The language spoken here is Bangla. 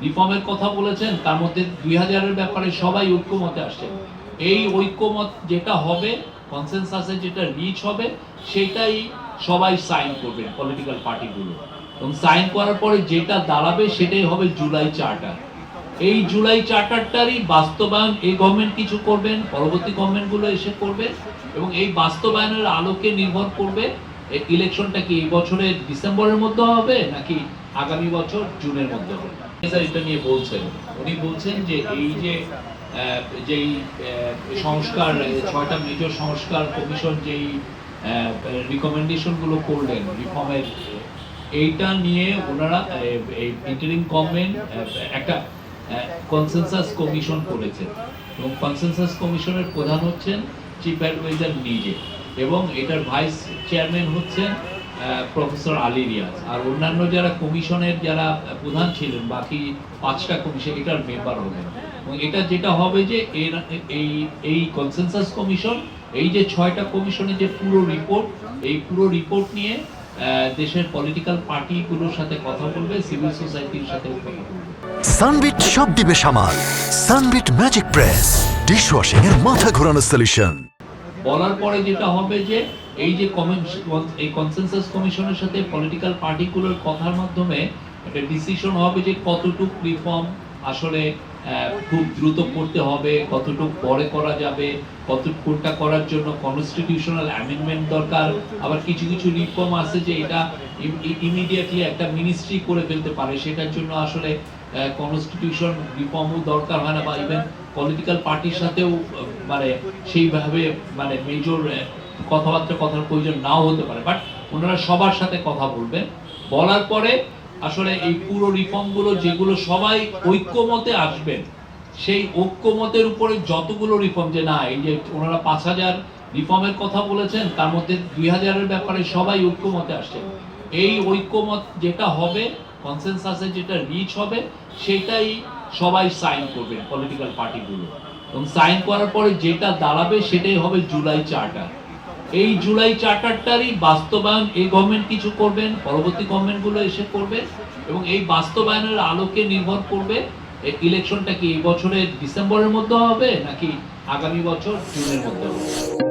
রিফর্মের কথা বলেছেন, তার মধ্যে 2000-এর ব্যাপারে সবাই ঐক্যমতে আসছেন। এই ঐক্যমত যেটা হবে, কনসেনসাসে যেটা রিচ হবে, সেটাই সবাই সাইন করবেন পলিটিক্যাল পার্টিগুলো, এবং সাইন করার পরে যেটা দাঁড়াবে সেটাই হবে জুলাই চার্টার। এই জুলাই চার্টারটারই বাস্তবায়ন এই গভর্নমেন্ট কিছু করবেন, পরবর্তী গভর্নমেন্টগুলো এসে করবে, এবং এই বাস্তবায়নের আলোকে নির্ভর করবে ইলেকশনটা কি এই বছরের ডিসেম্বরের মধ্যে হবে নাকি আগামী বছর জুনের মধ্যে হবে। এটা নিয়ে বলছেন, উনি বলছেন যে এই যে যেই সংস্কার 6টা মেজর সংস্কার কমিশন যেই রিকমেন্ডেশনগুলো করলেন রিফর্মের, এইটা নিয়ে ওনারা এই ইন্টারিম গভর্নমেন্ট একটা কনসেনসাস কমিশন করেছে, এবং কনসেনসাস কমিশনের প্রধান হচ্ছেন চিফ অ্যাডভাইজার নিজে, এবং এটার ভাইস চেয়ারম্যান হচ্ছেন প্রফেসর আলী রিয়াজ, আর অন্যান্য যারা কমিশনের যারা প্রধান ছিলেন বাকি 5টা কমিশন এটার মেম্বার হবেন। এবং এটা যেটা হবে যে এই কনসেনসাস কমিশন, এই যে 6টা কমিশনের যে পুরো রিপোর্ট, এই পুরো রিপোর্ট নিয়ে দেশের পলিটিক্যাল পার্টিগুলোর সাথে কথা বলবে, সিভিল সোসাইটির সাথে কথা বলবে। সানবিট সব দিবে সামাল। সানবিট ম্যাজিক প্রেস ডিশওয়াশিং এর মাথা ঘোরানো সলিউশন। বলার পরে যেটা হবে যে এই যে এই কনসেনসাস কমিশনের সাথে পলিটিক্যাল পার্টিগুলোর কথার মাধ্যমে একটা ডিসিশন হবে যে কতটুকু রিফর্ম আসলে খুব দ্রুত করতে হবে, কতটুকু পরে করা যাবে, কোনটা করার জন্য কনস্টিটিউশনাল অ্যামেন্ডমেন্ট দরকার, আবার কিছু কিছু রিফর্ম আছে যে এটা ইমিডিয়েটলি একটা মিনিস্ট্রি করে ফেলতে পারে, সেটার জন্য আসলে কনস্টিটিউশন রিফর্মও দরকার হয় না, বা ইভেন পলিটিক্যাল পার্টির সাথেও মানে সেইভাবে মানে মেজর কথার প্রয়োজন নাও হতে পারে, বাট ওনারা সবার সাথে কথা বলবেন। বলার পরে আসলে এই পুরো রিফর্মগুলো যেগুলো সবাই ঐক্যমতে আসবেন, সেই ঐক্যমতের উপরে যতগুলো রিফর্ম, যে না এই যে ওনারা 5000 রিফর্মের কথা বলেছেন, তার মধ্যে 2000-এর ব্যাপারে সবাই ঐক্যমতে আসছেন, এই ঐক্যমত যেটা হবে, কনসেনসাসে যেটা রিচ হবে, সেটাই সবাই সাইন করবেন পলিটিক্যাল পার্টিগুলো, এবং সাইন করার পরে যেটা দাঁড়াবে সেটাই হবে জুলাই চার্টার। এই জুলাই চার্টারটারই বাস্তবায়ন এই গভর্নমেন্ট কিছু করবেন, পরবর্তী গভর্নমেন্টগুলো এসে করবে, এবং এই বাস্তবায়নের আলোকে নির্ভর করবে ইলেকশনটা কি এই বছরের ডিসেম্বরের মধ্যে হবে নাকি আগামী বছর জুনের মধ্যে হবে।